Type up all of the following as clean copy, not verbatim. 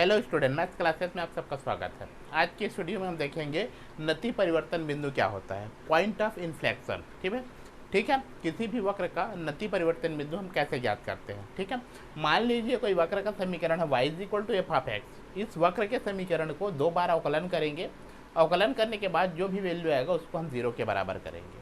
Hello student, maths classes में आप सबका स्वागत है। आज के इस वीडियो में हम देखेंगे नति परिवर्तन बिंदु क्या होता है, पॉइंट ऑफ इन्फ्लेक्शन। ठीक है, किसी भी वक्र का नति परिवर्तन बिंदु हम कैसे ज्ञात करते हैं। ठीक है, मान लीजिए कोई वक्र का समीकरण है y = f ऑफ x। इस वक्र के समीकरण को 2 बार अवकलन करेंगे। अवकलन करने के बाद जो भी वैल्यू आएगा उसको हम 0 के बराबर करेंगे।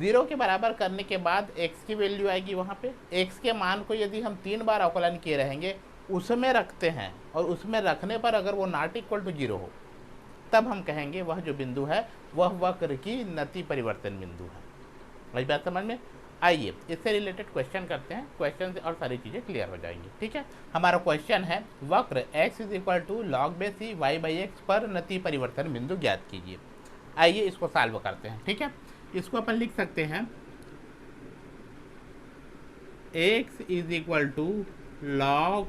0 के बराबर करने के बाद x की वैल्यू आएगी। वहाँ पे x के मान को यदि हम 3 बार अवकलन किए रहेंगे उसमें रखते हैं, और उसमें रखने पर अगर वो नॉट इक्वल टू 0 हो तब हम कहेंगे वह जो बिंदु है वह वक्र की नति परिवर्तन बिंदु है। वही बात समझ में। आइए इससे रिलेटेड क्वेश्चन करते हैं, क्वेश्चन से और सारी चीज़ें क्लियर हो जाएंगी। ठीक है, हमारा क्वेश्चन है वक्र x = log/c y/x पर नति परिवर्तन बिंदु ज्ञात कीजिए। आइए इसको सॉल्व करते हैं। ठीक है, इसको अपन लिख सकते हैं x = log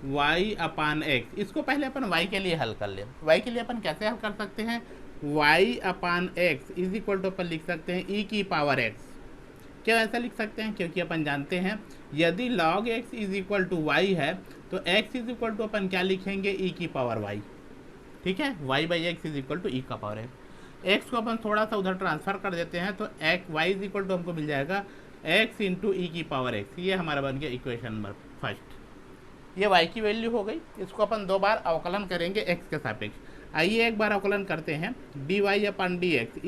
y/x। इसको पहले अपन y के लिए हल कर ले। y के लिए अपन कैसे हल कर सकते हैं, y/x = अपन लिख सकते हैं e की पावर x। क्यों ऐसा लिख सकते हैं, क्योंकि अपन जानते हैं यदि log x = y है तो x = अपन क्या लिखेंगे, e की पावर y। ठीक है, y/x = e का पावर x को अपन थोड़ा सा उधर ट्रांसफर कर देते हैं तो y = हमको मिल जाएगा x × e की पावर x। ये हमारा बन गया इक्वेशन नंबर फर्स्ट। ये y की वैल्यू हो गई। इसको अपन 2 बार अवकलन करेंगे x के सापेक्ष। आइए एक बार अवकलन करते हैं। dy/dx =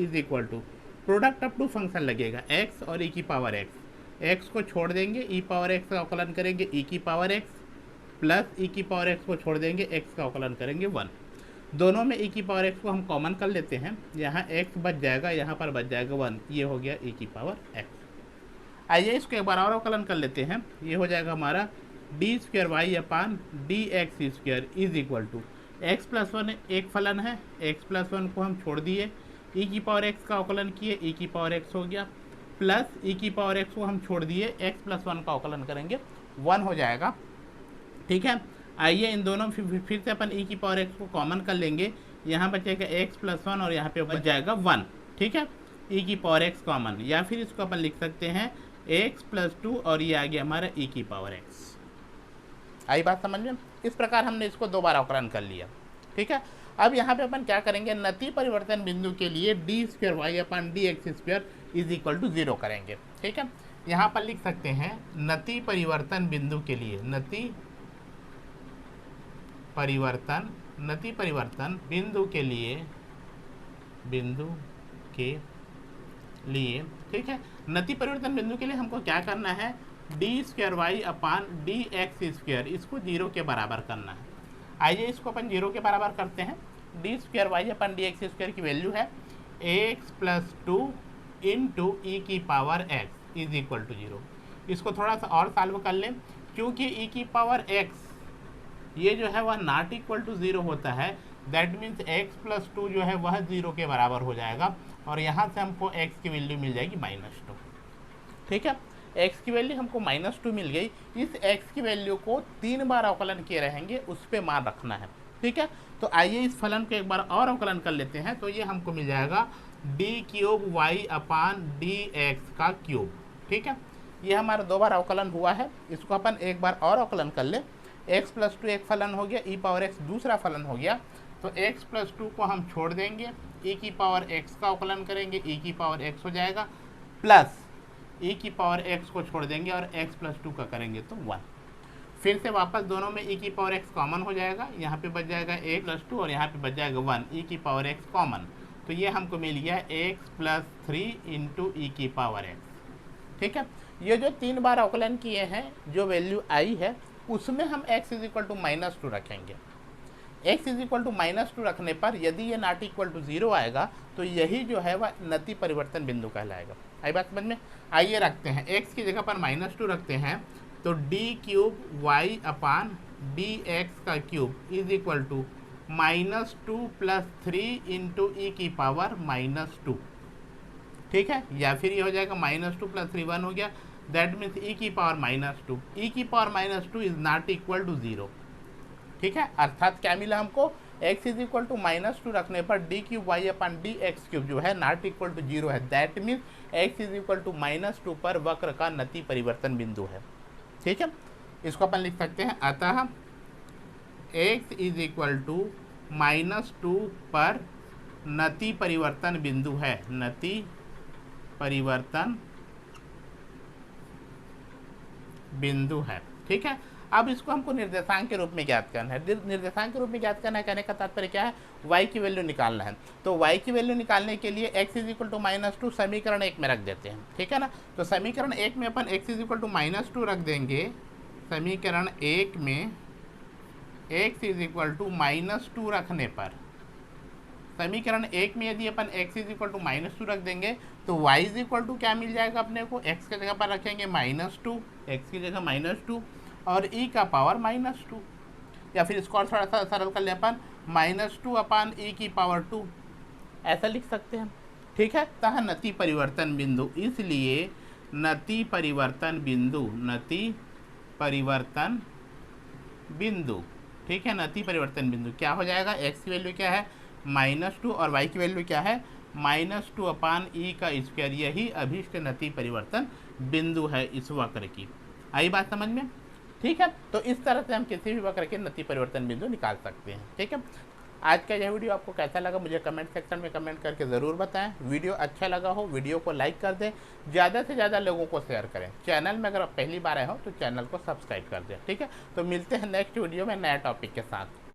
product of two function लगेगा x और e की पावर x। x को छोड़ देंगे, e पावर x का अवकलन करेंगे e की पावर x, प्लस e की पावर x को छोड़ देंगे, x का अवकलन करेंगे 1। दोनों में e की पावर x को हम कॉमन कर लेते हैं, यहाँ x बच जाएगा, यहाँ पर बच जाएगा 1। ये हो गया e की पावर x। आइए इसको एक बार और अवकलन कर लेते हैं। ये हो जाएगा हमारा d2y/dx² = x+1 एक फलन है, x+1 को हम छोड़ दिए, e की पावर x का अवकलन किए, e की पावर x हो गया, प्लस e की पावर x को हम छोड़ दिए, x+1 का अवकलन करेंगे 1 हो जाएगा। ठीक है, आइए इन दोनों फिर से अपन e की पावर x को कॉमन कर लेंगे, यहाँ बचेगा x+1 और यहाँ पे बच जाएगा 1। ठीक है, e की पावर x कॉमन, या फिर इसको अपन लिख सकते हैं x+2 और ये आ गया हमारा e की पावर x। आई बात समझ में। इस प्रकार हमने इसको 2 बार अवकलन कर लिया। ठीक है, अब यहाँ पे अपन क्या करेंगे, नति परिवर्तन बिंदु के लिए d2y/dx² = 0 करेंगे। ठीक है, यहाँ पर लिख सकते हैं नति परिवर्तन बिंदु के लिए, नति परिवर्तन बिंदु के लिए ठीक है, नति परिवर्तन बिंदु के लिए हमको क्या करना है, d2y/dx², इसको 0 के बराबर करना है। आइए इसको अपन 0 के बराबर करते हैं। d2y/dx² की वैल्यू है x+2 × e की पावर x = 0। इसको थोड़ा सा और सॉल्व कर लें, क्योंकि e की पावर x ये जो है वह नॉट इक्वल टू 0 होता है, दैट मीन्स x+2 जो है वह 0 के बराबर हो जाएगा, और यहाँ से हमको x की वैल्यू मिल जाएगी -2। ठीक है, x की वैल्यू हमको -2 मिल गई। इस x की वैल्यू को 3 बार अवकलन किए रहेंगे, उस पर मान रखना है। ठीक है, तो आइए इस फलन को एक बार और अवकलन कर लेते हैं, तो ये हमको मिल जाएगा d3y/dx³। ठीक है, ये हमारा 2 बार अवकलन हुआ है। इसको अपन एक बार और अवकलन कर ले। x+2 एक फलन हो गया, e पावर x दूसरा फलन हो गया, तो x+2 को हम छोड़ देंगे, e की पावर x का अवकलन करेंगे, e की पावर x हो जाएगा, प्लस e की पावर x को छोड़ देंगे और x+2 का करेंगे तो 1। फिर से वापस दोनों में e की पावर x कॉमन हो जाएगा, यहाँ पे बच जाएगा x+2 और यहाँ पे बच जाएगा 1, e की पावर x कॉमन, तो ये हमको मिल गया x+3 × e की पावर x। ठीक है, ये जो 3 बार अवकलन किए हैं, जो वैल्यू आई है उसमें हम x = -2 रखेंगे। x = -2 रखने पर यदि ये नॉट इक्वल टू 0 आएगा तो यही जो है वह नति परिवर्तन बिंदु कहलाएगा। आई बात समझ में। आइए रखते हैं, x की जगह पर -2 रखते हैं, तो d3y/dx³ -2 + 3 × e की पावर -2। ठीक है, या फिर ये हो जाएगा -2 + 3 1 हो गया, दैट मीन्स e की पावर -2। e की power -2 is not equal to 0। ठीक है, अर्थात क्या मिला हमको, x = -2 रखने पर d3y/dx³ जो है नॉट इक्वल टू 0 है, दैट मीन्स x = -2 पर वक्र का नति परिवर्तन बिंदु है। ठीक है, इसको अपन लिख सकते हैं, अतः x इज इक्वल टू -2 पर नति परिवर्तन बिंदु है, नति परिवर्तन बिंदु है। ठीक है, अब इसको हमको निर्देशांक के रूप में ज्ञात करना है। निर्देशांक के रूप में ज्ञात करना है, कहने का तात्पर्य क्या है, y की वैल्यू निकालना है। तो y की वैल्यू निकालने के लिए x इज इक्वल टू -2 समीकरण 1 में रख देते हैं। ठीक है ना, तो समीकरण 1 में अपन x इज इक्वल टू -2 रख देंगे। समीकरण 1 में x इज इक्वल टू -2 रखने पर, समीकरण 1 में यदि अपन x इज इक्वल टू -2 रख देंगे तो y इज इक्वल टू क्या मिल जाएगा अपने को, x की जगह पर रखेंगे -2, x की जगह -2 और e का पावर -2, या फिर इसको और थोड़ा सा सरल कर ले अपन -2 अपान e की पावर 2, ऐसा लिख सकते हैं। ठीक है, तह नति परिवर्तन बिंदु, इसलिए नति परिवर्तन बिंदु, नति परिवर्तन बिंदु, ठीक है, नति परिवर्तन बिंदु क्या हो जाएगा, x की वैल्यू क्या है -2 और y की वैल्यू क्या है -2 अपान e का स्क्वायर, यही अभीष्ट नति परिवर्तन बिंदु है इस वक्र की। आई बात समझ में? ठीक है, तो इस तरह से हम किसी भी वक्र के नति परिवर्तन बिंदु निकाल सकते हैं। ठीक है, आज का यह वीडियो आपको कैसा लगा मुझे कमेंट सेक्शन में कमेंट करके ज़रूर बताएं। वीडियो अच्छा लगा हो वीडियो को लाइक कर दें, ज़्यादा से ज़्यादा लोगों को शेयर करें। चैनल में अगर आप पहली बार आए हो तो चैनल को सब्सक्राइब कर दें। ठीक है, तो मिलते हैं नेक्स्ट वीडियो में नया टॉपिक के साथ।